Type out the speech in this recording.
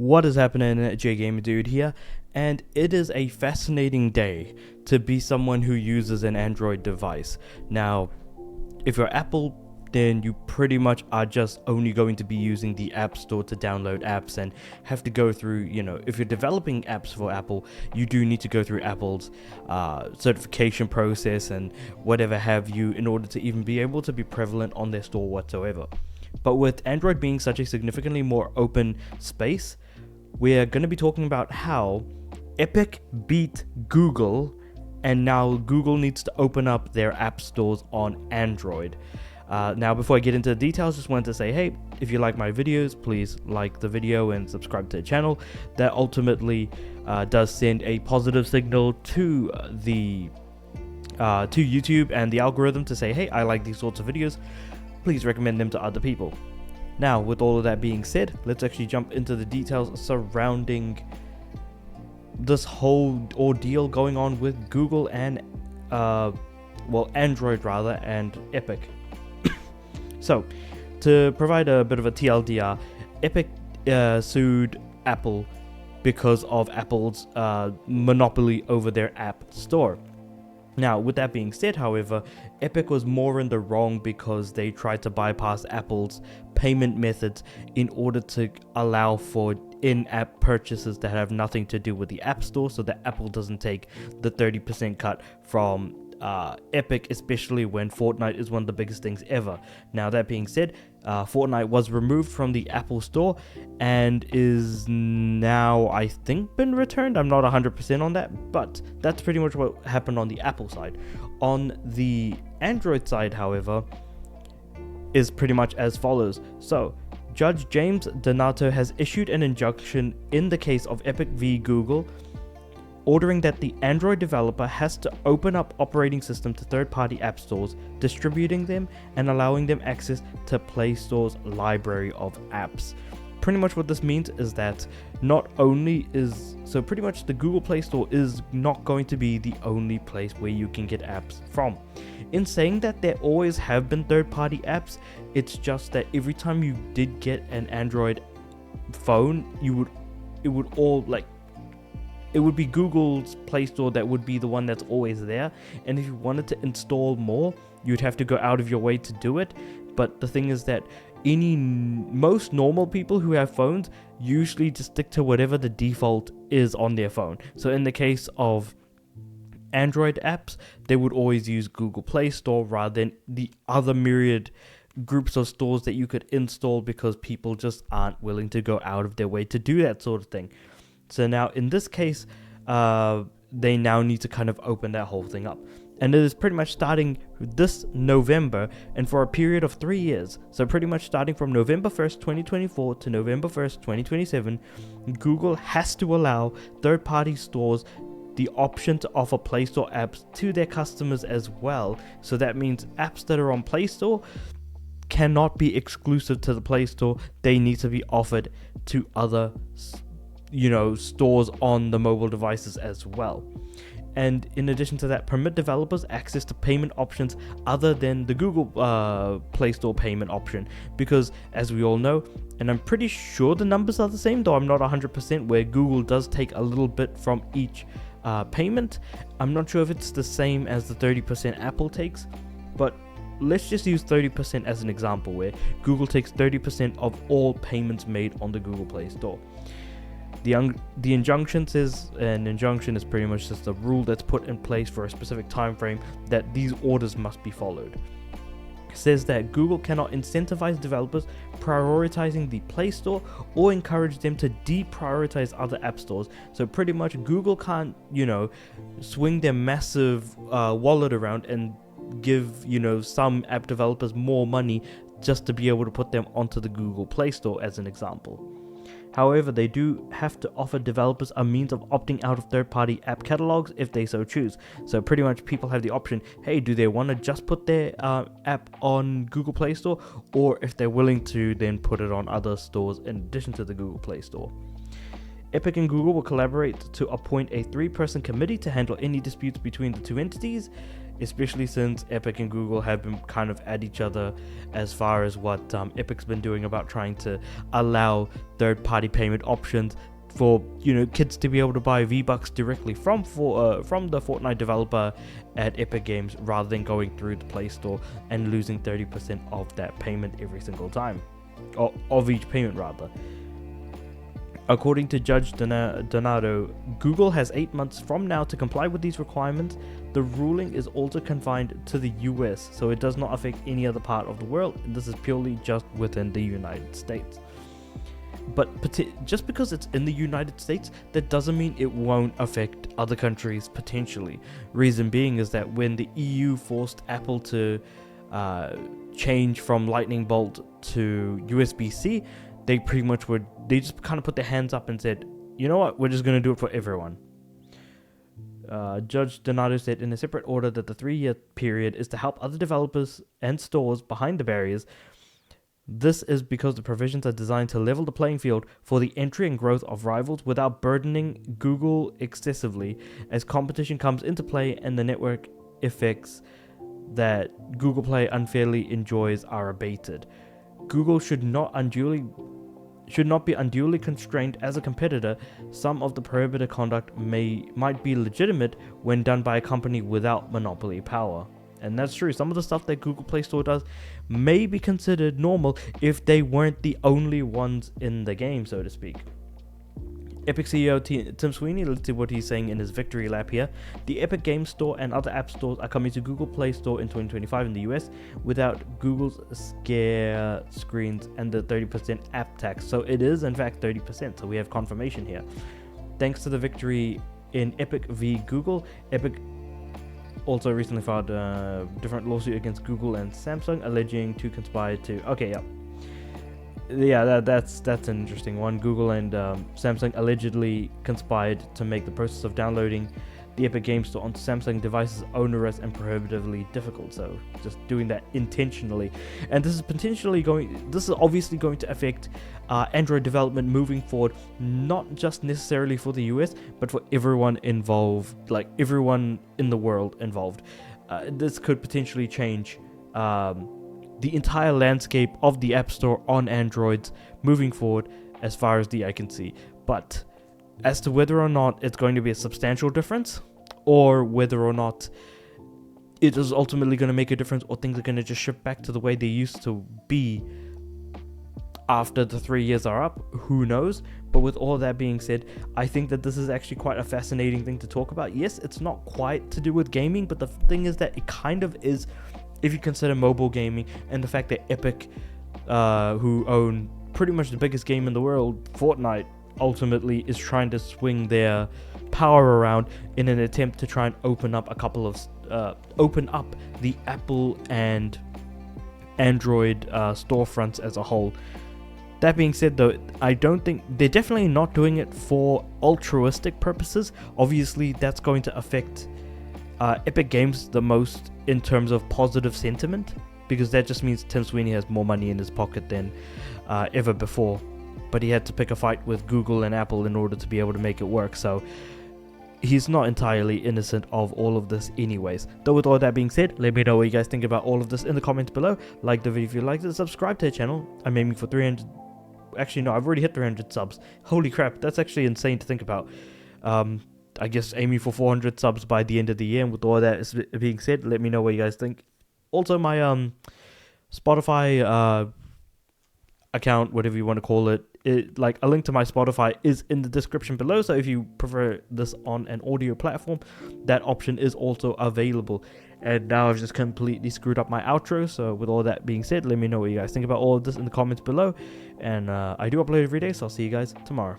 What is happening? J Gamer Dude here, and it is a fascinating day to be someone who uses an Android device. Now, if you're Apple, then you pretty much are just only going to be using the App Store to download apps and have to go through, if you're developing apps for Apple, you do need to go through Apple's certification process and whatever have you in order to even be able to be prevalent on their store whatsoever. But with Android being such a significantly more open space, we're going to be talking about how Epic beat Google, and now Google needs to open up their app stores on Android. Now, before I get into the details, just wanted to say, hey, if you like my videos, please like the video and subscribe to the channel. That ultimately does send a positive signal to YouTube and the algorithm to say, hey, I like these sorts of videos. Please recommend them to other people. Now, with all of that being said, let's actually jump into the details surrounding this whole ordeal going on with Google and, Android rather, and Epic. So, to provide a bit of a TLDR, Epic sued Apple because of Apple's monopoly over their app store. Now, with that being said, however, Epic was more in the wrong because they tried to bypass Apple's payment methods in order to allow for in-app purchases that have nothing to do with the App Store, so that Apple doesn't take the 30% cut from Epic, especially when Fortnite is one of the biggest things ever. Now, that being said, Fortnite was removed from the Apple Store and is now, I think, been returned. I'm not 100% on that, but that's pretty much what happened on the Apple side. On the Android side, however, is pretty much as follows. So, Judge James Donato has issued an injunction in the case of Epic v. Google, ordering that the Android developer has to open up operating system to third-party app stores, distributing them, and allowing them access to Play Store's library of apps. Pretty much what this means is that pretty much the Google Play Store is not going to be the only place where you can get apps from. In saying that, there always have been third-party apps. It's just that every time you did get an Android phone, it would be Google's Play Store that would be the one that's always there, and if you wanted to install more, you'd have to go out of your way to do it. But the thing is that most normal people who have phones usually just stick to whatever the default is on their phone. So in the case of Android apps, they would always use Google Play Store rather than the other myriad groups of stores that you could install, because people just aren't willing to go out of their way to do that sort of thing. So now, in this case, they now need to kind of open that whole thing up. And it is pretty much starting this November and for a period of 3 years. So pretty much starting from November 1st, 2024 to November 1st, 2027, Google has to allow third-party stores the option to offer Play Store apps to their customers as well. So that means apps that are on Play Store cannot be exclusive to the Play Store. They need to be offered to other stores on the mobile devices as well. And in addition to that, permit developers access to payment options other than the Google Play Store payment option, because as we all know, and I'm pretty sure the numbers are the same, though I'm not 100%, where Google does take a little bit from each payment. I'm not sure if it's the same as the 30% Apple takes, but let's just use 30% as an example, where Google takes 30% of all payments made on the Google Play Store. The injunction says an injunction is pretty much just a rule that's put in place for a specific time frame that these orders must be followed. It says that Google cannot incentivize developers prioritizing the Play Store or encourage them to deprioritize other app stores. So pretty much Google can't, swing their massive wallet around and give, some app developers more money just to be able to put them onto the Google Play Store, as an example. However, they do have to offer developers a means of opting out of third-party app catalogs if they so choose. So pretty much people have the option, hey, do they want to just put their app on Google Play Store, or if they're willing to, then put it on other stores in addition to the Google Play Store. Epic and Google will collaborate to appoint a 3-person committee to handle any disputes between the two entities. especially since Epic and Google have been kind of at each other as far as what Epic's been doing about trying to allow third-party payment options for kids to be able to buy V-Bucks directly from the Fortnite developer at Epic Games, rather than going through the Play Store and losing 30% of that payment every single time, or of each payment rather. According to Judge Donato, Google has 8 months from now to comply with these requirements. The ruling is also confined to the US, so it does not affect any other part of the world. This is purely just within the United States. But just because it's in the United States, that doesn't mean it won't affect other countries potentially. Reason being is that when the EU forced Apple to change from Lightning Bolt to USB-C, they just kind of put their hands up and said, you know what, we're just going to do it for everyone. Judge Donato said in a separate order that the 3-year period is to help other developers and stores behind the barriers. This is because the provisions are designed to level the playing field for the entry and growth of rivals without burdening Google excessively as competition comes into play and the network effects that Google Play unfairly enjoys are abated. Google should not be unduly constrained as a competitor. Some of the prohibited conduct might be legitimate when done by a company without monopoly power. And that's true. Some of the stuff that Google Play Store does may be considered normal if they weren't the only ones in the game, so to speak. Epic CEO Tim Sweeney, let's see what he's saying in his victory lap here. The Epic Game Store and other app stores are coming to Google Play Store in 2025 in the US without Google's scare screens and the 30% app tax. So it is in fact 30%, so we have confirmation here. Thanks to the victory in Epic v Google, Epic also recently filed a different lawsuit against Google and Samsung, alleging to conspire to... that's an interesting one. Google and Samsung allegedly conspired to make the process of downloading the Epic Game Store onto Samsung devices onerous and prohibitively difficult. So just doing that intentionally, and this is obviously going to affect Android development moving forward, not just necessarily for the US, but for everyone involved, like everyone in the world involved. This could potentially change the entire landscape of the App Store on Androids moving forward, as far as the eye can see. But as to whether or not it's going to be a substantial difference, or whether or not it is ultimately going to make a difference, or things are going to just shift back to the way they used to be after the 3 years are up, who knows? But with all that being said, I think that this is actually quite a fascinating thing to talk about. Yes, it's not quite to do with gaming, but the thing is that it kind of is, if you consider mobile gaming and the fact that Epic, who own pretty much the biggest game in the world, Fortnite, ultimately is trying to swing their power around in an attempt to try and open up the Apple and Android storefronts as a whole. That being said, though, I don't think they're definitely not doing it for altruistic purposes. Obviously, that's going to affect Epic Games the most in terms of positive sentiment, because that just means Tim Sweeney has more money in his pocket than ever before. But he had to pick a fight with Google and Apple in order to be able to make it work. So he's not entirely innocent of all of this anyways. Though with all that being said, let me know what you guys think about all of this in the comments below. Like the video if you liked it, subscribe to the channel. I'm aiming for 300... Actually, no, I've already hit 300 subs. Holy crap, that's actually insane to think about. I guess aiming for 400 subs by the end of the year. And with all that being said, let me know what you guys think. Also, my Spotify account, whatever you want to call it, like a link to my Spotify is in the description below. So if you prefer this on an audio platform, that option is also available. And now I've just completely screwed up my outro. So with all that being said, let me know what you guys think about all of this in the comments below. And I do upload every day, so I'll see you guys tomorrow.